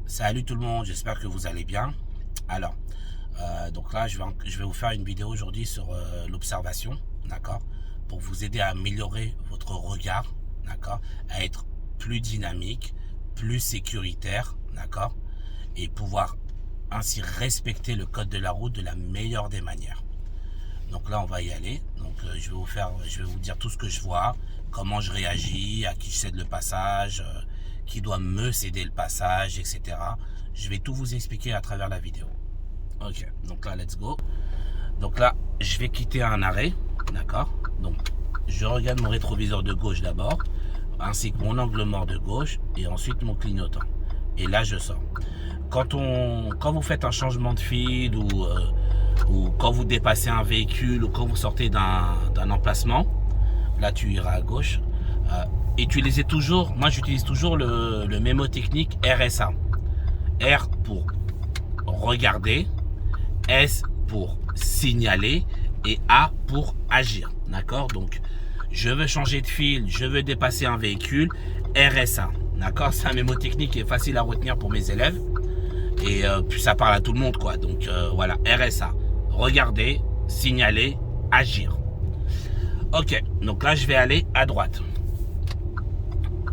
Salut tout le monde, j'espère que vous allez bien. Alors, donc là, je vais vous faire une vidéo aujourd'hui sur l'observation, d'accord, pour vous aider à améliorer votre regard, d'accord, à être plus dynamique, plus sécuritaire, d'accord, et pouvoir ainsi respecter le code de la route de la meilleure des manières. Donc là, on va y aller. Donc je vais vous dire tout ce que je vois, comment je réagis, à qui je cède le passage, qui doit me céder le passage, etc. Je vais tout vous expliquer à travers la vidéo. Ok, donc là, let's go. Donc là, je vais quitter un arrêt, d'accord. Donc, je regarde mon rétroviseur de gauche d'abord, ainsi que mon angle mort de gauche, et ensuite mon clignotant. Et là, je sors. Quand vous faites un changement de fil ou quand vous dépassez un véhicule ou quand vous sortez d'un emplacement, là tu iras à gauche. Utilisez toujours, moi j'utilise toujours le mémotechnique RSA. R pour regarder, S pour signaler et A pour agir. D'accord? Donc je veux changer de fil, je veux dépasser un véhicule, RSA. D'accord? C'est un mémotechnique qui est facile à retenir pour mes élèves. Et puis ça parle à tout le monde, quoi. Donc voilà, RSA. Regarder, signaler, agir. Ok, donc là je vais aller à droite.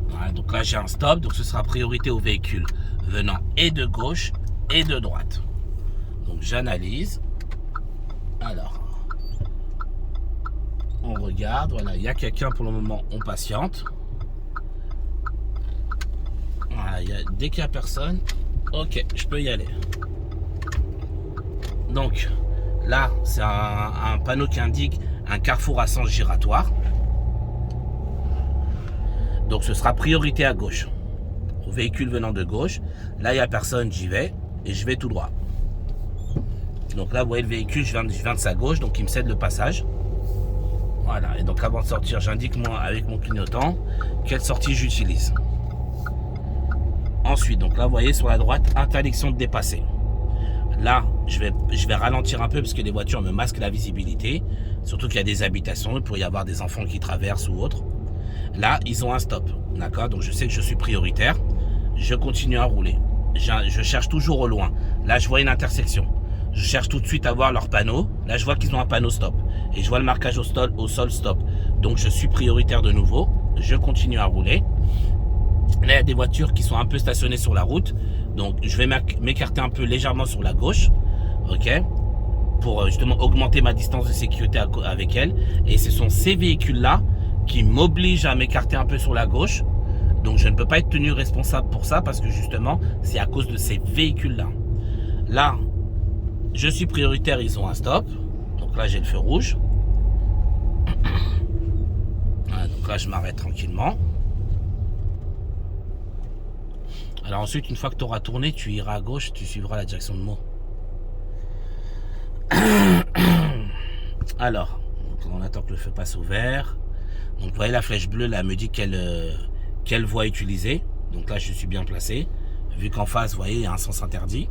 Voilà, donc là j'ai un stop, donc ce sera priorité aux véhicules venant et de gauche et de droite. Donc j'analyse. Alors, on regarde, voilà, il y a quelqu'un pour le moment, on patiente. Voilà, dès qu'il n'y a personne, ok, je peux y aller. Donc là, c'est un panneau qui indique un carrefour à sens giratoire. Donc ce sera priorité à gauche. Au véhicule venant de gauche. Là, il n'y a personne, j'y vais. Et je vais tout droit. Donc là, vous voyez le véhicule, je viens de sa gauche. Donc il me cède le passage. Voilà. Et donc avant de sortir, j'indique moi avec mon clignotant quelle sortie j'utilise. Ensuite, donc là, vous voyez sur la droite, interdiction de dépasser. Là, je vais ralentir un peu parce que les voitures me masquent la visibilité. Surtout qu'il y a des habitations, il pourrait y avoir des enfants qui traversent ou autre. Là, ils ont un stop. D'accord? Donc je sais que je suis prioritaire. Je continue à rouler. Je cherche toujours au loin. Là, je vois une intersection. Je cherche tout de suite à voir leur panneau. Là, je vois qu'ils ont un panneau stop. Et je vois le marquage au sol stop. Donc je suis prioritaire de nouveau. Je continue à rouler. Là, il y a des voitures qui sont un peu stationnées sur la route. Donc, je vais m'écarter un peu légèrement sur la gauche. Ok? Pour justement augmenter ma distance de sécurité avec elles. Et ce sont ces véhicules-là qui m'obligent à m'écarter un peu sur la gauche. Donc, je ne peux pas être tenu responsable pour ça parce que justement, c'est à cause de ces véhicules-là. Là, je suis prioritaire, ils ont un stop. Donc là, j'ai le feu rouge. Voilà, donc là, je m'arrête tranquillement. Alors ensuite, une fois que tu auras tourné, tu iras à gauche, tu suivras la direction de Meaux. Alors, on attend que le feu passe au vert. Donc vous voyez la flèche bleue là me dit quelle voie utiliser. Donc là je suis bien placé. Vu qu'en face, vous voyez, il y a un sens interdit.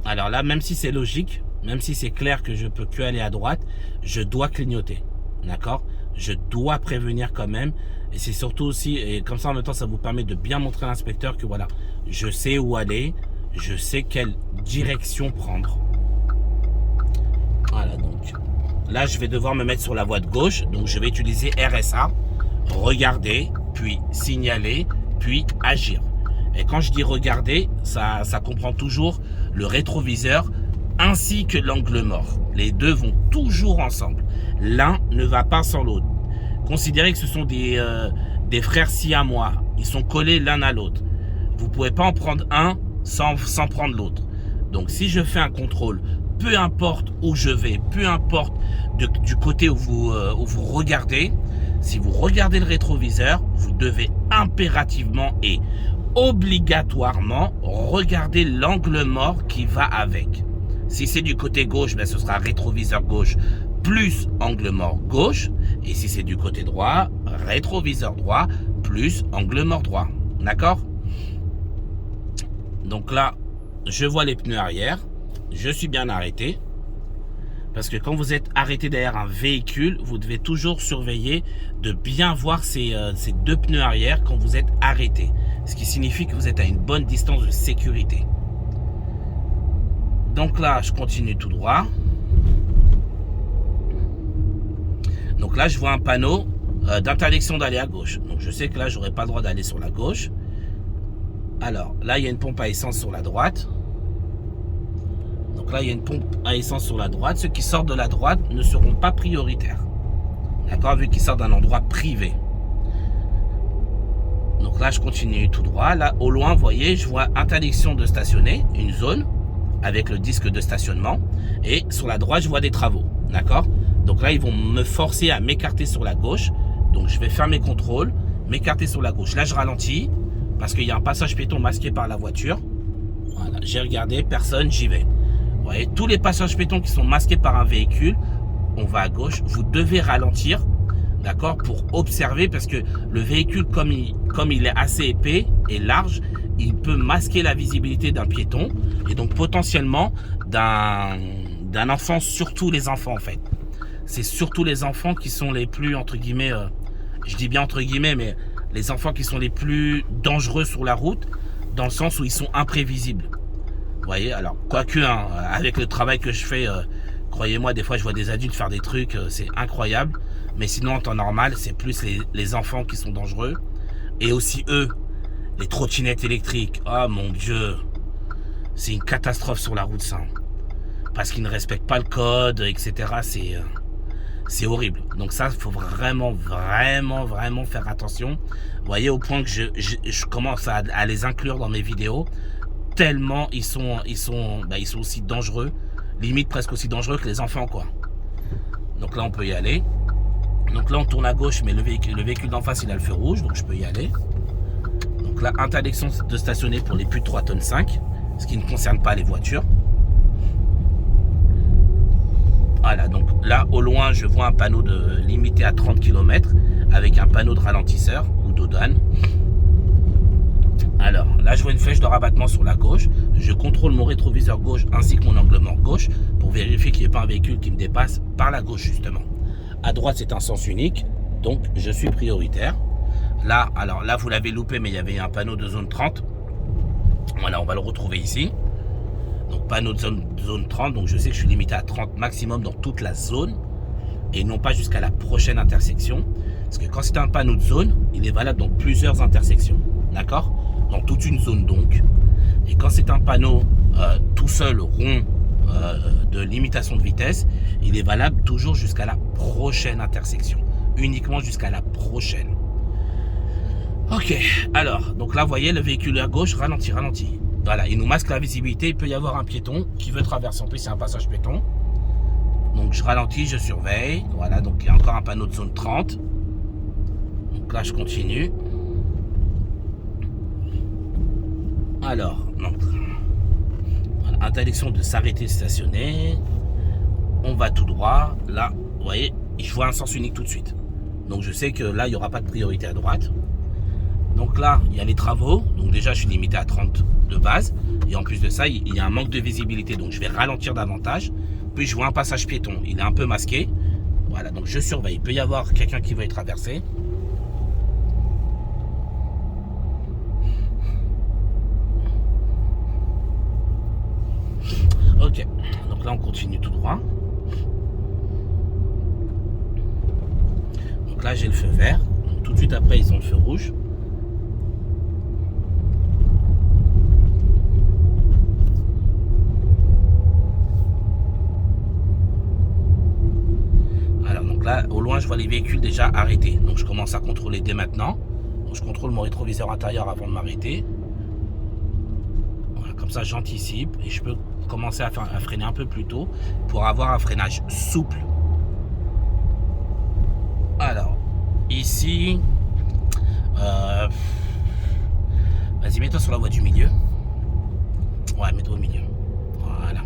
Alors là, même si c'est logique, même si c'est clair que je peux que aller à droite, je dois clignoter. D'accord? Je dois prévenir quand même. Et c'est surtout aussi, et comme ça en même temps, ça vous permet de bien montrer à l'inspecteur que voilà, je sais où aller, je sais quelle direction prendre. Voilà, donc là, je vais devoir me mettre sur la voie de gauche. Donc, je vais utiliser RSA, regarder, puis signaler, puis agir. Et quand je dis regarder, ça comprend toujours le rétroviseur ainsi que l'angle mort. Les deux vont toujours ensemble. L'un ne va pas sans l'autre. Considérez que ce sont des frères siamois. Ils sont collés l'un à l'autre. Vous ne pouvez pas en prendre un sans prendre l'autre. Donc si je fais un contrôle, peu importe où je vais, peu importe du côté où vous regardez, si vous regardez le rétroviseur, vous devez impérativement et obligatoirement regarder l'angle mort qui va avec. Si c'est du côté gauche, ben ce sera rétroviseur gauche plus angle mort gauche. Et si c'est du côté droit, rétroviseur droit plus angle mort droit. D'accord? Donc là, je vois les pneus arrière. Je suis bien arrêté. Parce que quand vous êtes arrêté derrière un véhicule, vous devez toujours surveiller de bien voir ces deux pneus arrière quand vous êtes arrêté. Ce qui signifie que vous êtes à une bonne distance de sécurité. Donc là, je continue tout droit. Donc là, je vois un panneau d'interdiction d'aller à gauche. Donc je sais que là, j'aurai pas le droit d'aller sur la gauche. Alors là, il y a une pompe à essence sur la droite. Donc là, il y a une pompe à essence sur la droite. Ceux qui sortent de la droite ne seront pas prioritaires. D'accord, vu qu'ils sortent d'un endroit privé. Donc là, je continue tout droit. Là, au loin, vous voyez, je vois interdiction de stationner, une zone avec le disque de stationnement. Et sur la droite, je vois des travaux. D'accord? Donc là, ils vont me forcer à m'écarter sur la gauche. Donc je vais faire mes contrôles, m'écarter sur la gauche. Là, je ralentis parce qu'il y a un passage piéton masqué par la voiture. Voilà, j'ai regardé, personne, j'y vais. Vous voyez, tous les passages piétons qui sont masqués par un véhicule, on va à gauche. Vous devez ralentir, d'accord, pour observer, parce que le véhicule, comme il est assez épais et large, il peut masquer la visibilité d'un piéton et donc potentiellement d'un enfant, surtout les enfants en fait. C'est surtout les enfants qui sont les plus, entre guillemets, je dis bien entre guillemets, mais les enfants qui sont les plus dangereux sur la route, dans le sens où ils sont imprévisibles. Vous voyez, alors, quoique, hein, avec le travail que je fais, croyez-moi, des fois, je vois des adultes faire des trucs, c'est incroyable. Mais sinon, en temps normal, c'est plus les enfants qui sont dangereux. Et aussi eux, les trottinettes électriques. Oh mon Dieu, c'est une catastrophe sur la route, ça. Parce qu'ils ne respectent pas le code, etc. C'est horrible. Donc ça, il faut vraiment faire attention. Vous voyez, au point que je commence à les inclure dans mes vidéos, tellement ils sont aussi dangereux, limite presque aussi dangereux que les enfants, quoi. Donc là, on peut y aller. Donc là, on tourne à gauche, mais le véhicule d'en face, il a le feu rouge, donc je peux y aller. Donc là, interdiction de stationner pour les plus de 3,5 tonnes, ce qui ne concerne pas les voitures. Voilà, donc là, au loin, je vois un panneau limité à 30 km avec un panneau de ralentisseur ou d'odane. Alors, là, je vois une flèche de rabattement sur la gauche. Je contrôle mon rétroviseur gauche ainsi que mon angle mort gauche pour vérifier qu'il n'y ait pas un véhicule qui me dépasse par la gauche, justement. À droite, c'est un sens unique, donc je suis prioritaire. Là, alors là, vous l'avez loupé, mais il y avait un panneau de zone 30. Voilà, on va le retrouver ici. Donc, panneau de zone 30, donc je sais que je suis limité à 30 maximum dans toute la zone et non pas jusqu'à la prochaine intersection. Parce que quand c'est un panneau de zone, il est valable dans plusieurs intersections. D'accord? Dans toute une zone donc. Et quand c'est un panneau tout seul, rond, de limitation de vitesse, il est valable toujours jusqu'à la prochaine intersection. Uniquement jusqu'à la prochaine. Ok, alors, donc là, vous voyez, le véhicule à gauche ralentit. Voilà, il nous masque la visibilité. Il peut y avoir un piéton qui veut traverser. En plus, c'est un passage piéton. Donc, je ralentis, je surveille. Voilà, donc il y a encore un panneau de zone 30. Donc là, je continue. Alors, non. Voilà, interdiction de s'arrêter, de stationner. On va tout droit. Là, vous voyez, je vois un sens unique tout de suite. Donc, je sais que là, il n'y aura pas de priorité à droite. Donc là, il y a les travaux. Donc déjà, je suis limité à 30 de base. Et en plus de ça, il y a un manque de visibilité. Donc, je vais ralentir davantage. Puis, je vois un passage piéton. Il est un peu masqué. Voilà, donc je surveille. Il peut y avoir quelqu'un qui va y traverser. Ok, donc là, on continue tout droit. Donc là, j'ai le feu vert. Donc, tout de suite après, ils ont le feu rouge. Là, au loin, je vois les véhicules déjà arrêtés. Donc, je commence à contrôler dès maintenant. Donc, je contrôle mon rétroviseur intérieur avant de m'arrêter. Voilà, comme ça, j'anticipe et je peux commencer à freiner un peu plus tôt pour avoir un freinage souple. Alors, ici, vas-y, mets-toi sur la voie du milieu. Ouais, mets-toi au milieu. Voilà.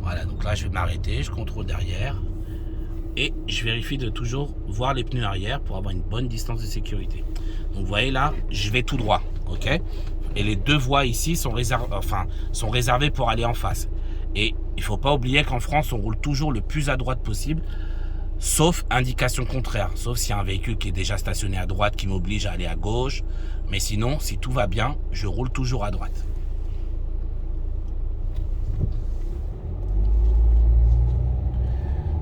Voilà, donc là je vais m'arrêter, je contrôle derrière et je vérifie de toujours voir les pneus arrière pour avoir une bonne distance de sécurité. Donc vous voyez là, je vais tout droit, ok? Et les deux voies ici sont réservées pour aller en face. Et il ne faut pas oublier qu'en France, on roule toujours le plus à droite possible, sauf indication contraire. Sauf s'il y a un véhicule qui est déjà stationné à droite qui m'oblige à aller à gauche. Mais sinon, si tout va bien, je roule toujours à droite.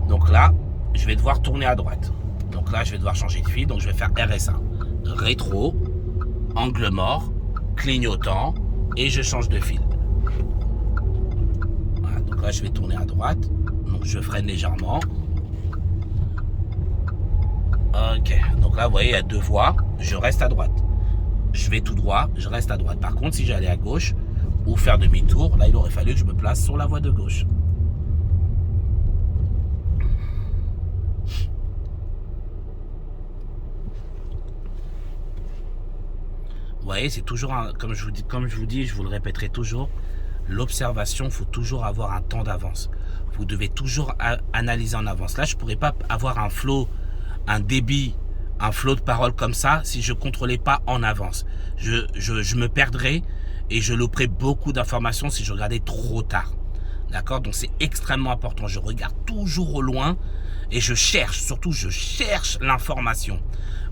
Donc là, je vais devoir tourner à droite. Donc là, je vais devoir changer de fil. Donc je vais faire RSA. Rétro, angle mort, clignotant et je change de fil. Voilà, donc là, je vais tourner à droite. Donc je freine légèrement. Ok, donc là, vous voyez, il y a deux voies. Je reste à droite. Je vais tout droit, je reste à droite. Par contre, si j'allais à gauche ou faire demi-tour, là, il aurait fallu que je me place sur la voie de gauche. Vous voyez, c'est toujours, comme je vous dis, je vous le répéterai toujours, l'observation, il faut toujours avoir un temps d'avance. Vous devez toujours analyser en avance. Là, je ne pourrais pas avoir un flow, un débit, un flot de paroles comme ça si je ne contrôlais pas en avance. Je me perdrais et je louperais beaucoup d'informations si je regardais trop tard. D'accord? Donc c'est extrêmement important. Je regarde toujours au loin et je cherche, surtout je cherche l'information.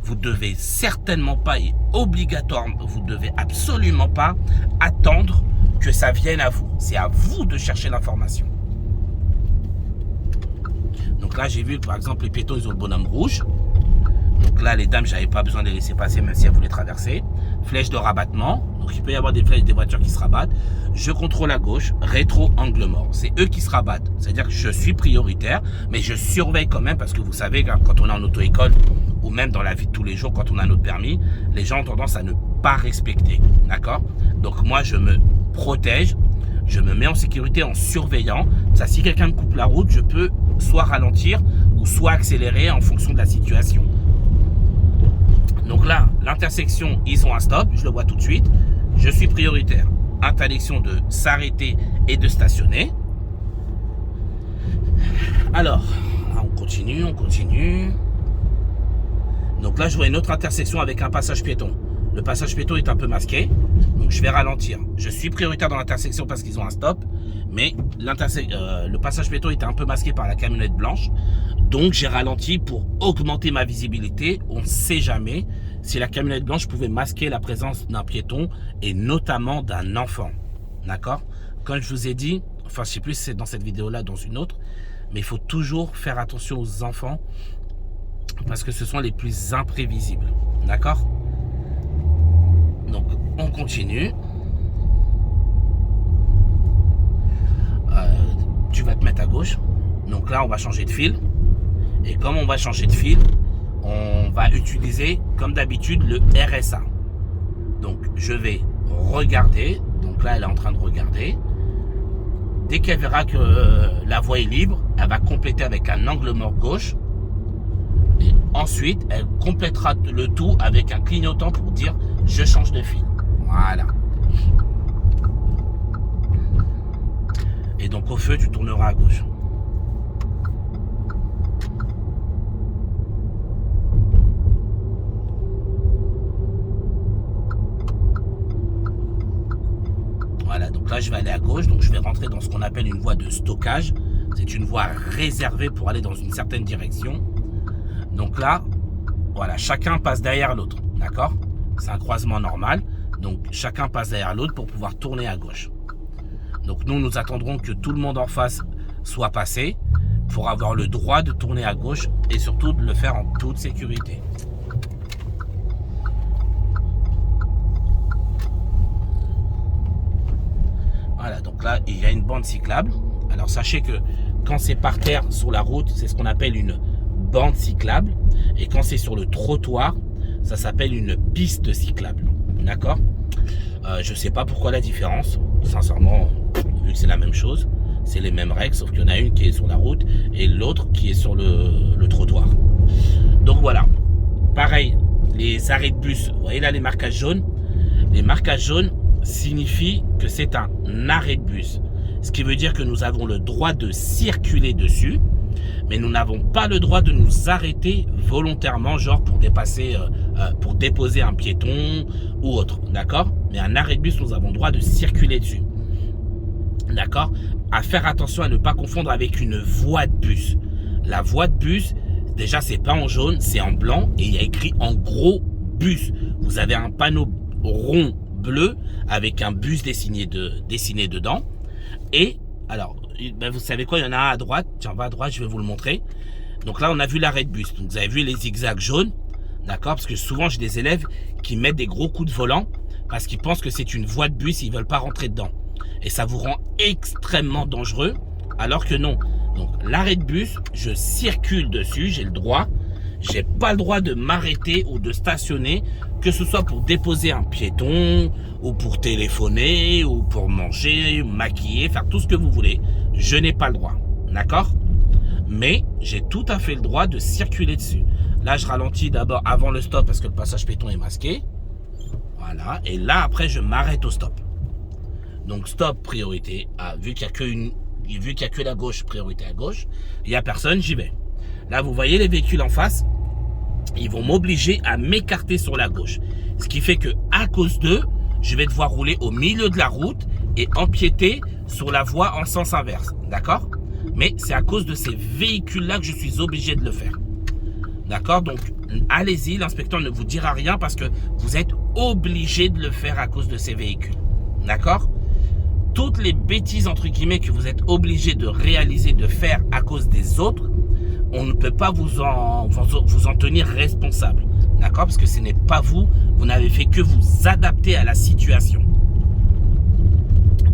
Vous devez certainement pas et obligatoirement, vous devez absolument pas attendre que ça vienne à vous. C'est à vous de chercher l'information. Donc là, j'ai vu que par exemple les piétons, ils ont le bonhomme rouge. Donc là, les dames, j'avais pas besoin de les laisser passer même si elles voulaient traverser. Flèche de rabattement. Donc il peut y avoir des flèches, des voitures qui se rabattent. Je contrôle à gauche, rétro, angle mort. C'est eux qui se rabattent. C'est-à-dire que je suis prioritaire, mais je surveille quand même parce que vous savez, quand on est en auto-école ou même dans la vie de tous les jours, quand on a notre permis, les gens ont tendance à ne pas respecter. D'accord? Donc moi, je me protège, je me mets en sécurité en surveillant. Ça, si quelqu'un me coupe la route, je peux soit ralentir ou soit accélérer en fonction de la situation. Donc là, l'intersection, ils ont un stop, je le vois tout de suite. Je suis prioritaire. Interdiction de s'arrêter et de stationner. Alors, on continue, on continue. Donc là, je vois une autre intersection avec un passage piéton. Le passage piéton est un peu masqué, donc je vais ralentir. Je suis prioritaire dans l'intersection parce qu'ils ont un stop, mais le passage piéton était un peu masqué par la camionnette blanche, donc j'ai ralenti pour augmenter ma visibilité. On ne sait jamais si la camionnette blanche pouvait masquer la présence d'un piéton et notamment d'un enfant. D'accord? Comme je vous ai dit, enfin je ne sais plus si c'est dans cette vidéo-là, dans une autre, mais il faut toujours faire attention aux enfants parce que ce sont les plus imprévisibles. D'accord? Donc, on continue. Tu vas te mettre à gauche. Donc là, on va changer de fil. Et comme on va changer de fil, on va utiliser, comme d'habitude, le RSA. Donc, je vais regarder. Donc là, elle est en train de regarder. Dès qu'elle verra que la voie est libre, elle va compléter avec un angle mort gauche. Et ensuite, elle complétera le tout avec un clignotant pour dire « je change de fil ». Voilà. Et donc au feu, tu tourneras à gauche. Voilà, donc là, je vais aller à gauche. Donc je vais rentrer dans ce qu'on appelle une voie de stockage. C'est une voie réservée pour aller dans une certaine direction. Donc là, voilà, chacun passe derrière l'autre, d'accord? C'est un croisement normal, donc chacun passe derrière l'autre pour pouvoir tourner à gauche. Donc nous attendrons que tout le monde en face soit passé pour avoir le droit de tourner à gauche et surtout de le faire en toute sécurité. Voilà, donc là, il y a une bande cyclable. Alors sachez que quand c'est par terre sur la route, c'est ce qu'on appelle une bande cyclable, et quand c'est sur le trottoir, ça s'appelle une piste cyclable. D'accord? Je sais pas pourquoi la différence, sincèrement, vu que c'est la même chose, c'est les mêmes règles, sauf qu'il y en a une qui est sur la route et l'autre qui est sur le trottoir. Donc voilà, pareil, les arrêts de bus, vous voyez là les marquages jaunes, les marquages jaunes signifient que c'est un arrêt de bus, ce qui veut dire que nous avons le droit de circuler dessus. Mais nous n'avons pas le droit de nous arrêter volontairement, genre pour déposer un piéton ou autre, d'accord? Mais un arrêt de bus, nous avons le droit de circuler dessus, d'accord? À faire attention à ne pas confondre avec une voie de bus. La voie de bus, déjà, c'est pas en jaune, c'est en blanc et il y a écrit en gros bus. Vous avez un panneau rond bleu avec un bus dessiné dedans. Et alors, ben vous savez quoi, il y en a un à droite. Tiens, on va à droite, je vais vous le montrer. Donc là, on a vu l'arrêt de bus. Donc vous avez vu les zigzags jaunes, d'accord? Parce que souvent, j'ai des élèves qui mettent des gros coups de volant parce qu'ils pensent que c'est une voie de bus, ils veulent pas rentrer dedans. Et ça vous rend extrêmement dangereux, alors que non. Donc l'arrêt de bus, je circule dessus, j'ai le droit. J'ai pas le droit de m'arrêter ou de stationner, que ce soit pour déposer un piéton, ou pour téléphoner, ou pour manger, maquiller, faire tout ce que vous voulez. Je n'ai pas le droit, d'accord? Mais j'ai tout à fait le droit de circuler dessus. Là, je ralentis d'abord avant le stop parce que le passage piéton est masqué. Voilà, et là, après, je m'arrête au stop. Donc stop, priorité. Ah, vu qu'il n'y a que la gauche, priorité à gauche. Il n'y a personne, j'y vais. Là, vous voyez les véhicules en face, ils vont m'obliger à m'écarter sur la gauche. Ce qui fait que à cause d'eux, je vais devoir rouler au milieu de la route et empiéter sur la voie en sens inverse. D'accord? Mais c'est à cause de ces véhicules-là que je suis obligé de le faire. D'accord? Donc, allez-y, l'inspecteur ne vous dira rien parce que vous êtes obligé de le faire à cause de ces véhicules. D'accord? Toutes les bêtises, entre guillemets, que vous êtes obligé de réaliser, de faire à cause des autres, on ne peut pas vous en tenir responsable. D'accord? Parce que ce n'est pas vous, vous n'avez fait que vous adapter à la situation.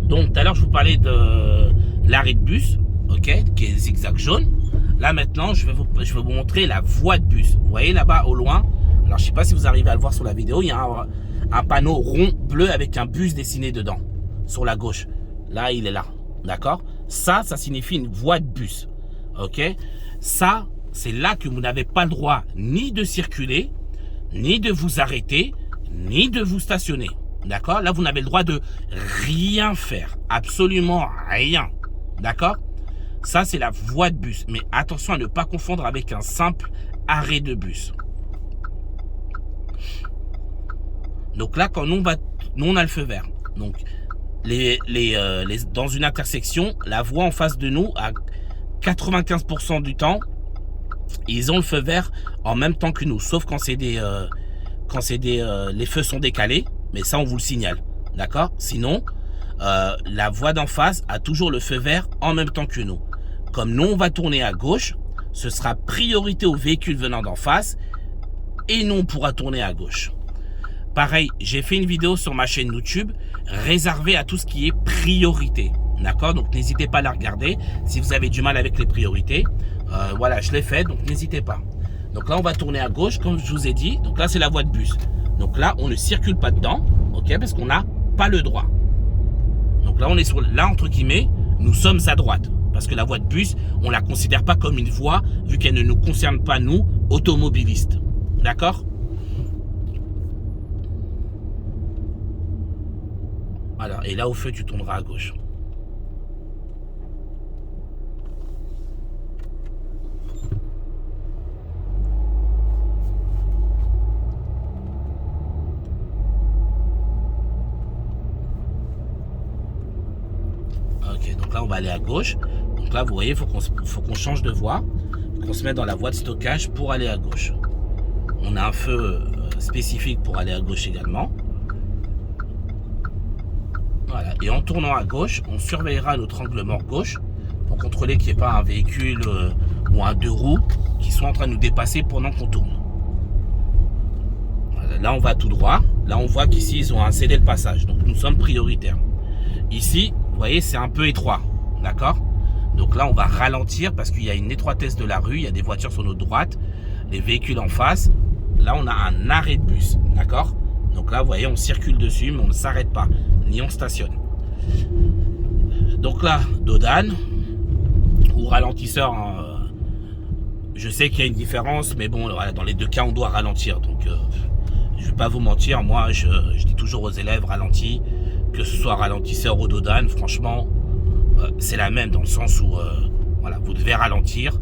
Donc, tout à l'heure, je vous parlais de l'arrêt de bus, ok, qui est zigzag jaune. Là, maintenant, je vais vous montrer la voie de bus. Vous voyez là-bas, au loin, alors je ne sais pas si vous arrivez à le voir sur la vidéo, il y a un panneau rond bleu avec un bus dessiné dedans, sur la gauche. Là, il est là, d'accord? Ça signifie une voie de bus, ok? Ça, c'est là que vous n'avez pas le droit ni de circuler, ni de vous arrêter, ni de vous stationner, d'accord? Là, vous n'avez le droit de rien faire, absolument rien, d'accord? Ça, c'est la voie de bus, mais attention à ne pas confondre avec un simple arrêt de bus. Donc là, quand nous, on a le feu vert. Donc, dans une intersection, la voie en face de nous, à 95% du temps, ils ont le feu vert en même temps que nous, sauf quand les feux sont décalés, mais ça, on vous le signale, d'accord? Sinon, la voie d'en face a toujours le feu vert en même temps que nous. Comme nous, on va tourner à gauche, ce sera priorité aux véhicules venant d'en face et nous, on pourra tourner à gauche. Pareil, j'ai fait une vidéo sur ma chaîne YouTube réservée à tout ce qui est priorité. D'accord? Donc, n'hésitez pas à la regarder si vous avez du mal avec les priorités. Voilà, je l'ai fait, donc n'hésitez pas. Donc là, on va tourner à gauche, comme je vous ai dit. Donc là, c'est la voie de bus. Donc là, on ne circule pas dedans, ok? Parce qu'on n'a pas le droit. Donc là, on est là, entre guillemets, nous sommes à droite. Parce que la voie de bus, on ne la considère pas comme une voie, vu qu'elle ne nous concerne pas, nous, automobilistes. D'accord? Voilà, et là, au feu, tu tourneras à gauche. Ok, donc là, on va aller à gauche. Donc là, vous voyez, il faut qu'on change de voie, qu'on se mette dans la voie de stockage pour aller à gauche. On a un feu spécifique pour aller à gauche également. Voilà. Et en tournant à gauche, on surveillera notre angle mort gauche pour contrôler qu'il n'y ait pas un véhicule ou un deux roues qui soit en train de nous dépasser pendant qu'on tourne. Voilà. Là, on va tout droit. Là, on voit qu'ici, ils ont cédé le passage. Donc, nous sommes prioritaires. Ici, vous voyez, c'est un peu étroit. D'accord? Donc là, on va ralentir parce qu'il y a une étroitesse de la rue. Il y a des voitures sur notre droite, les véhicules en face. Là, on a un arrêt de bus. D'accord? Donc là, vous voyez, on circule dessus, mais on ne s'arrête pas, ni on stationne. Donc là, dodane ou ralentisseur. Je sais qu'il y a une différence, mais bon, voilà, dans les deux cas, on doit ralentir. Donc, je ne vais pas vous mentir. Moi, je dis toujours aux élèves, ralentis, que ce soit ralentisseur ou dodane. Franchement, c'est la même dans le sens où, voilà, vous devez ralentir.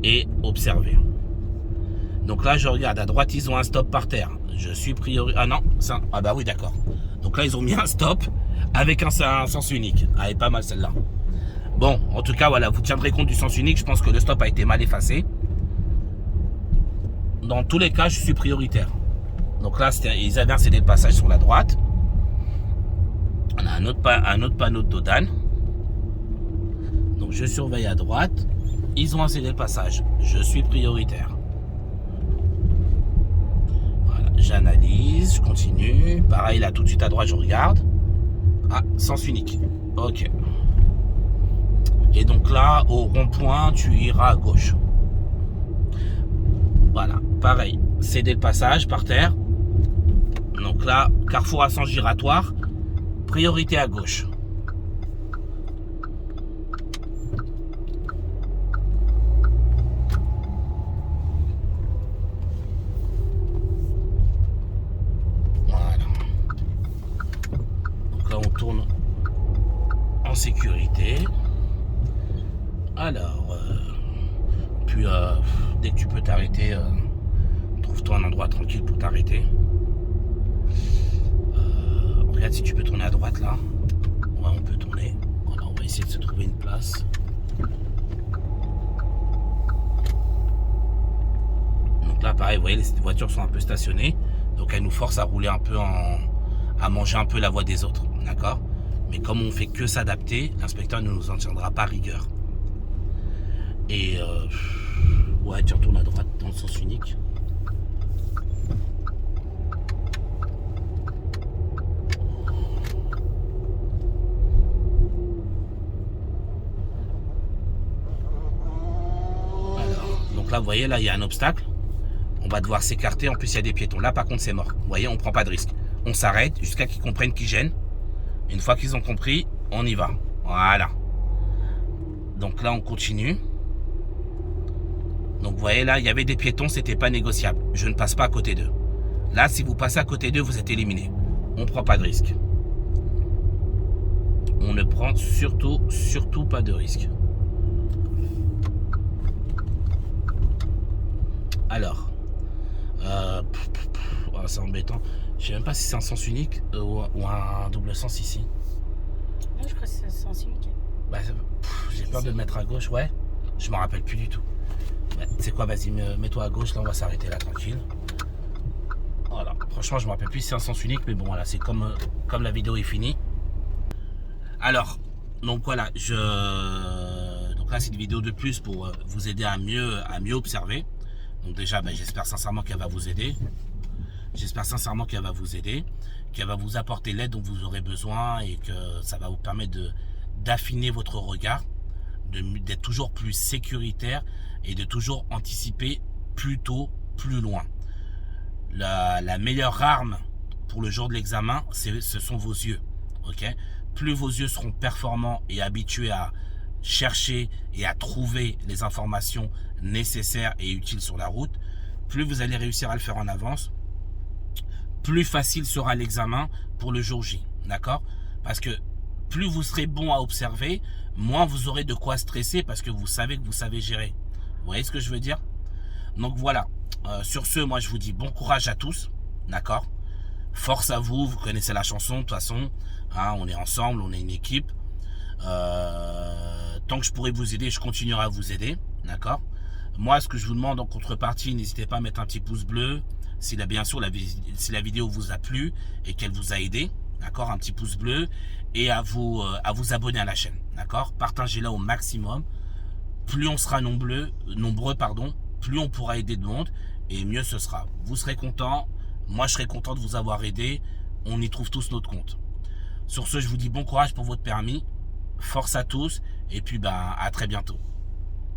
et observer. Donc là, je regarde. À droite, ils ont un stop par terre. Je suis prioritaire. Ah non, ça... Ah bah oui, d'accord. Donc là, ils ont mis un stop avec un sens unique. Ah, elle est pas mal celle-là. Bon, en tout cas, voilà, vous tiendrez compte du sens unique. Je pense que le stop a été mal effacé. Dans tous les cas, je suis prioritaire. Donc là, ils avaient un CD de passage sur la droite. On a un autre panneau de Dodan. Donc je surveille à droite. Ils ont un CD de passage. Je suis prioritaire. Voilà, j'analyse, je continue. Pareil, là, tout de suite à droite, je regarde. Ah, sens unique. Ok. Et donc là, au rond-point, tu iras à gauche. Voilà, pareil. CD de passage par terre. Donc là, carrefour à sens giratoire. Priorité à gauche. Voilà. Donc là, on tourne en sécurité. Alors, puis dès que tu peux t'arrêter, trouve-toi un endroit tranquille pour t'arrêter. Regarde si tu peux tourner à droite là. Ouais, on peut tourner. Voilà, on va essayer de se trouver une place. Donc là, pareil, vous voyez, les voitures sont un peu stationnées. Donc elles nous forcent à rouler un peu à manger un peu la voie des autres. D'accord? Mais comme on fait que s'adapter, l'inspecteur ne nous en tiendra pas rigueur. Et ouais, tu retournes à droite dans le sens unique. Donc là, vous voyez, là, il y a un obstacle. On va devoir s'écarter. En plus, il y a des piétons. Là, par contre, c'est mort. Vous voyez, on ne prend pas de risque. On s'arrête jusqu'à qu'ils comprennent qu'ils gênent. Une fois qu'ils ont compris, on y va. Voilà. Donc là, on continue. Donc, vous voyez, là, il y avait des piétons. C'était pas négociable. Je ne passe pas à côté d'eux. Là, si vous passez à côté d'eux, vous êtes éliminé. On ne prend pas de risque. On ne prend surtout pas de risque. Alors, c'est embêtant. Je sais même pas si c'est un sens unique ou un double sens ici. Moi, je crois que c'est un sens unique. Bah, j'ai peur de me mettre à gauche, ouais. Je m'en rappelle plus du tout. Ouais, c'est quoi, vas-y, mets-toi à gauche, là on va s'arrêter là tranquille. Voilà, franchement, je me rappelle plus si c'est un sens unique, mais bon, voilà, c'est comme la vidéo est finie. Alors, donc voilà, donc là c'est une vidéo de plus pour vous aider à mieux observer. Donc déjà, j'espère sincèrement qu'elle va vous aider. J'espère sincèrement qu'elle va vous aider, qu'elle va vous apporter l'aide dont vous aurez besoin et que ça va vous permettre d'affiner votre regard, d'être toujours plus sécuritaire et de toujours anticiper plus tôt, plus loin. La meilleure arme pour le jour de l'examen, ce sont vos yeux. Okay? Plus vos yeux seront performants et habitués à chercher et à trouver les informations nécessaires et utiles sur la route, plus vous allez réussir à le faire en avance, plus facile sera l'examen pour le jour J, d'accord? Parce que plus vous serez bon à observer, moins vous aurez de quoi stresser parce que vous savez gérer. Vous voyez ce que je veux dire? Donc voilà, sur ce, moi je vous dis bon courage à tous, d'accord? Force à vous, vous connaissez la chanson de toute façon, hein, on est ensemble, on est une équipe. Tant que je pourrai vous aider, je continuerai à vous aider, d'accord? Moi, ce que je vous demande en contrepartie, n'hésitez pas à mettre un petit pouce bleu, si bien sûr si la vidéo vous a plu et qu'elle vous a aidé, d'accord? Un petit pouce bleu et à vous abonner à la chaîne, d'accord? Partagez-la au maximum. Plus on sera nombreux, plus on pourra aider de monde et mieux ce sera. Vous serez content, moi je serai content de vous avoir aidé, on y trouve tous notre compte. Sur ce, je vous dis bon courage pour votre permis, force à tous et puis à très bientôt.